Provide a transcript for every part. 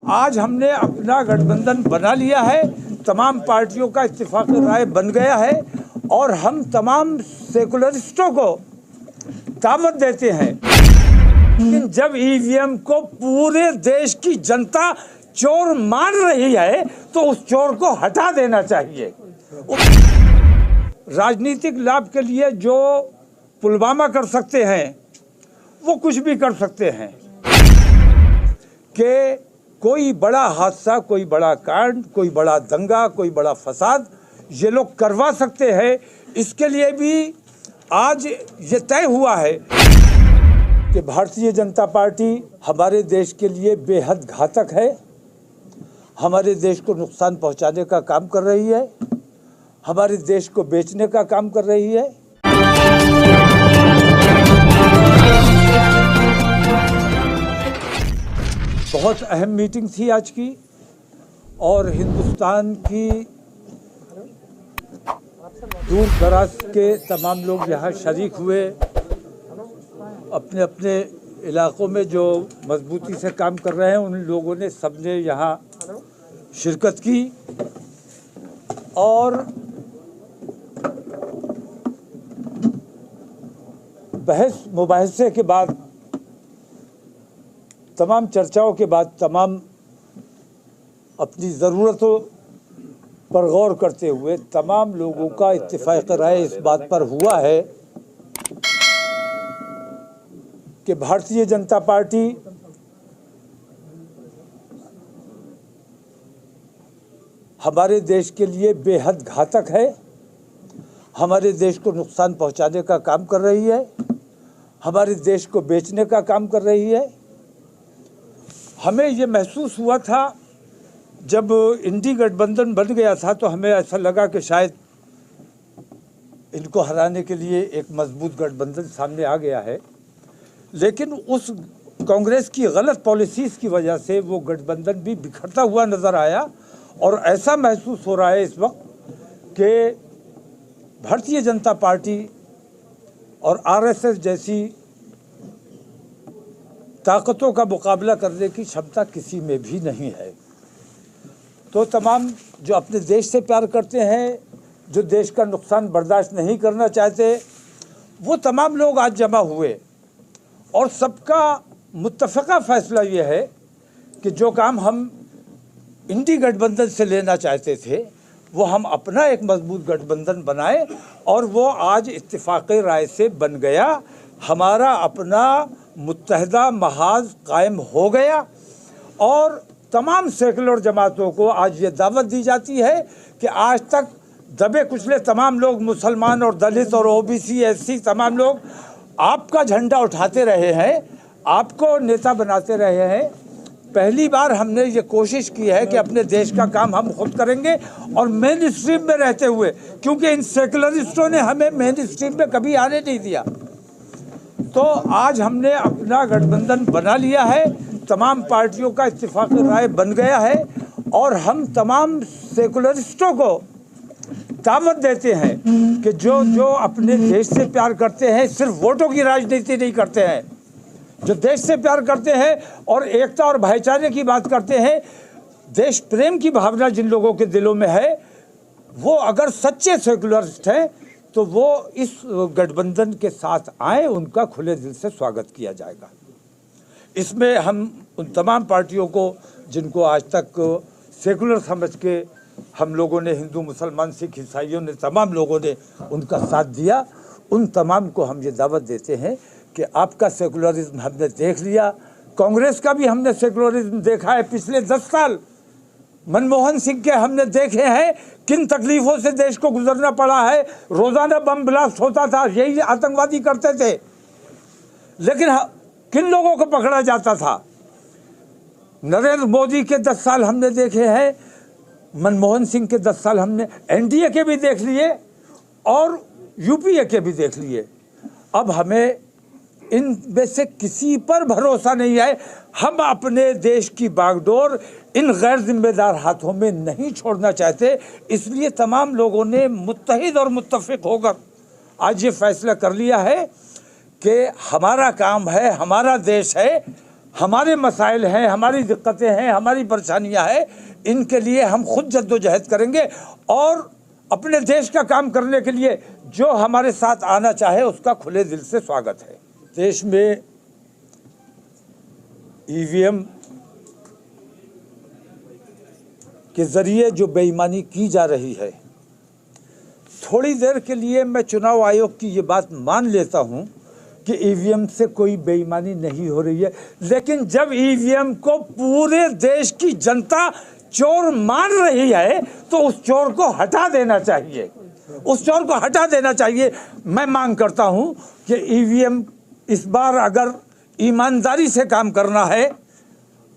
आज हमने अपना गठबंधन बना लिया है, तमाम पार्टियों का इत्तेफाक राय बन गया है और हम तमाम सेकुलरिस्टों को दावत देते हैं कि जब ईवीएम को पूरे देश की जनता चोर मान रही है तो उस चोर को हटा देना चाहिए। राजनीतिक लाभ के लिए जो पुलवामा कर सकते हैं वो कुछ भी कर सकते हैं कि कोई बड़ा हादसा, कोई बड़ा कांड, कोई बड़ा दंगा, कोई बड़ा फसाद ये लोग करवा सकते हैं। इसके लिए भी आज ये तय हुआ है कि भारतीय जनता पार्टी हमारे देश के लिए बेहद घातक है, हमारे देश को नुकसान पहुंचाने का काम कर रही है, हमारे देश को बेचने का काम कर रही है। बहुत अहम मीटिंग थी आज की और हिंदुस्तान की दूर दराज के तमाम लोग यहाँ शरीक हुए। अपने अपने इलाकों में जो मजबूती से काम कर रहे हैं उन लोगों ने सबने यहाँ शिरकत की और बहस मुबाहिसे के बाद, तमाम चर्चाओं के बाद, तमाम अपनी ज़रूरतों पर गौर करते हुए तमाम लोगों का इत्तेफाक राय इस बात पर हुआ है कि भारतीय जनता पार्टी हमारे देश के लिए बेहद घातक है, हमारे देश को नुकसान पहुंचाने का काम कर रही है, हमारे देश को बेचने का काम कर रही है। हमें ये महसूस हुआ था जब इंडी गठबंधन बन गया था तो हमें ऐसा लगा कि शायद इनको हराने के लिए एक मजबूत गठबंधन सामने आ गया है, लेकिन उस कांग्रेस की गलत पॉलिसीज़ की वजह से वो गठबंधन भी बिखरता हुआ नज़र आया और ऐसा महसूस हो रहा है इस वक्त कि भारतीय जनता पार्टी और आरएसएस जैसी ताकतों का मुकाबला करने की क्षमता किसी में भी नहीं है। तो तमाम जो अपने देश से प्यार करते हैं, जो देश का नुकसान बर्दाश्त नहीं करना चाहते, वो तमाम लोग आज जमा हुए और सबका मुत्तफ़क़ा फ़ैसला ये है कि जो काम हम इंडी गठबंधन से लेना चाहते थे वो हम अपना एक मजबूत गठबंधन बनाए और वो आज इत्तेफाक राय से बन गया। हमारा अपना मुत्तहिदा महाज कायम हो गया और तमाम सेकुलर जमातों को आज ये दावत दी जाती है कि आज तक दबे कुचले तमाम लोग, मुसलमान और दलित और ओबीसी, एससी तमाम लोग आपका झंडा उठाते रहे हैं, आपको नेता बनाते रहे हैं। पहली बार हमने ये कोशिश की है कि अपने देश का काम हम खुद करेंगे और मेन स्ट्रीम में रहते हुए, क्योंकि इन सेकुलरिस्टों ने हमें मेन स्ट्रीम में कभी आने नहीं दिया। तो आज हमने अपना गठबंधन बना लिया है, तमाम पार्टियों का इत्तेफाक राय बन गया है और हम तमाम सेकुलरिस्टों को दावत देते हैं कि जो अपने देश से प्यार करते हैं, सिर्फ वोटों की राजनीति नहीं करते हैं, जो देश से प्यार करते हैं और एकता और भाईचारे की बात करते हैं, देश प्रेम की भावना जिन लोगों के दिलों में है, वो अगर सच्चे सेकुलरिस्ट हैं तो वो इस गठबंधन के साथ आए, उनका खुले दिल से स्वागत किया जाएगा। इसमें हम उन तमाम पार्टियों को जिनको आज तक सेकुलर समझ के हम लोगों ने, हिंदू, मुसलमान, सिख, ईसाइयों ने, तमाम लोगों ने उनका साथ दिया, उन तमाम को हम ये दावत देते हैं कि आपका सेकुलरिज्म हमने देख लिया। कांग्रेस का भी हमने सेकुलरिज्म देखा है। पिछले 10 साल मनमोहन सिंह के हमने देखे हैं किन तकलीफ़ों से देश को गुजरना पड़ा है। रोज़ाना बम ब्लास्ट होता था, यही आतंकवादी करते थे, लेकिन किन लोगों को पकड़ा जाता था। नरेंद्र मोदी के 10 साल हमने देखे हैं, मनमोहन सिंह के 10 साल हमने एनडीए के भी देख लिए और यूपीए के भी देख लिए। अब हमें इनमें से किसी पर भरोसा नहीं है। हम अपने देश की बागडोर इन गैर जिम्मेदार हाथों में नहीं छोड़ना चाहते, इसलिए तमाम लोगों ने मुत्तहिद और मुत्तफ़िक होकर आज ये फैसला कर लिया है कि हमारा काम है, हमारा देश है, हमारे मसाइल हैं, हमारी दिक्कतें हैं, हमारी परेशानियां हैं, इनके लिए हम खुद जद्दोजहद करेंगे और अपने देश का काम करने के लिए जो हमारे साथ आना चाहे उसका खुले दिल से स्वागत है। देश में ईवीएम के जरिए जो बेईमानी की जा रही है, थोड़ी देर के लिए मैं चुनाव आयोग की ये बात मान लेता हूं कि ईवीएम से कोई बेईमानी नहीं हो रही है, लेकिन जब ईवीएम को पूरे देश की जनता चोर मान रही है तो उस चोर को हटा देना चाहिए, उस चोर को हटा देना चाहिए। मैं मांग करता हूं कि ईवीएम इस बार अगर ईमानदारी से काम करना है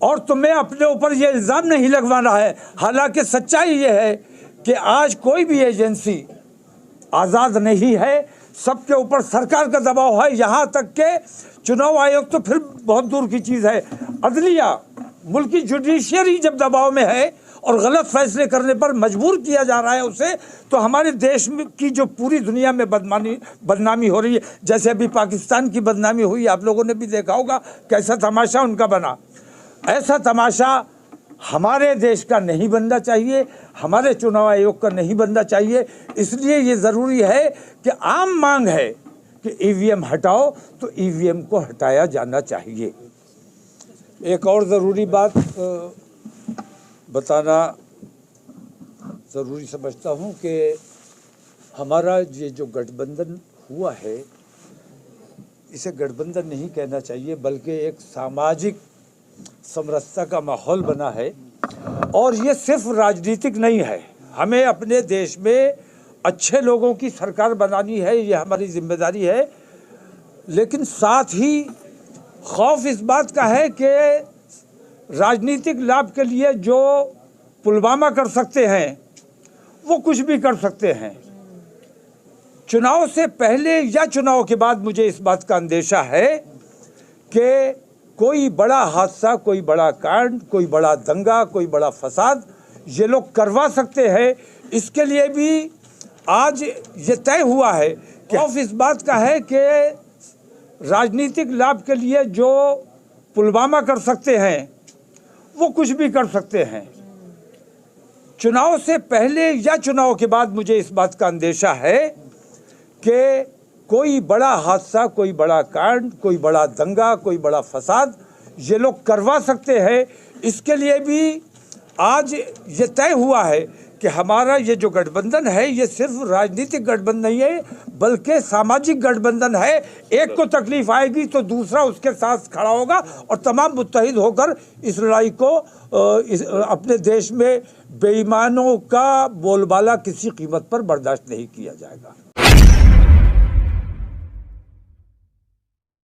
और तुम्हें अपने ऊपर ये इल्ज़ाम नहीं लगवाना है, हालांकि सच्चाई ये है कि आज कोई भी एजेंसी आज़ाद नहीं है, सबके ऊपर सरकार का दबाव है, यहाँ तक के चुनाव आयोग तो फिर बहुत दूर की चीज़ है, अदलिया मुल्क की जुडिशरी जब दबाव में है और गलत फैसले करने पर मजबूर किया जा रहा है उसे, तो हमारे देश में की जो पूरी दुनिया में बदनामी हो रही है, जैसे अभी पाकिस्तान की बदनामी हुई, आप लोगों ने भी देखा होगा कैसा तमाशा उनका बना। ऐसा तमाशा हमारे देश का नहीं बनना चाहिए, हमारे चुनाव आयोग का नहीं बनना चाहिए। इसलिए ये ज़रूरी है कि आम मांग है कि ईवीएम हटाओ तो ईवीएम को हटाया जाना चाहिए। एक और ज़रूरी बात बताना ज़रूरी समझता हूँ कि हमारा ये जो गठबंधन हुआ है, इसे गठबंधन नहीं कहना चाहिए बल्कि एक सामाजिक समरसता का माहौल बना है और ये सिर्फ राजनीतिक नहीं है। हमें अपने देश में अच्छे लोगों की सरकार बनानी है, ये हमारी जिम्मेदारी है, लेकिन साथ ही खौफ इस बात का है कि राजनीतिक लाभ के लिए जो पुलवामा कर सकते हैं वो कुछ भी कर सकते हैं। चुनाव से पहले या चुनाव के बाद मुझे इस बात का अंदेशा है कि कोई बड़ा हादसा, कोई बड़ा कांड, कोई बड़ा दंगा, कोई बड़ा फसाद ये लोग करवा सकते हैं। इसके लिए भी आज ये तय हुआ है कि खौफ इस बात का है कि राजनीतिक लाभ के लिए जो पुलवामा कर सकते हैं वो कुछ भी कर सकते हैं। चुनाव से पहले या चुनाव के बाद मुझे इस बात का अंदेशा है कि कोई बड़ा हादसा, कोई बड़ा कांड, कोई बड़ा दंगा, कोई बड़ा फसाद ये लोग करवा सकते हैं। इसके लिए भी आज ये तय हुआ है कि हमारा ये जो गठबंधन है ये सिर्फ राजनीतिक गठबंधन नहीं है बल्कि सामाजिक गठबंधन है। एक को तकलीफ आएगी तो दूसरा उसके साथ खड़ा होगा और तमाम मुत्तहिद होकर इस लड़ाई को अपने देश में बेईमानों का बोलबाला किसी कीमत पर बर्दाश्त नहीं किया जाएगा।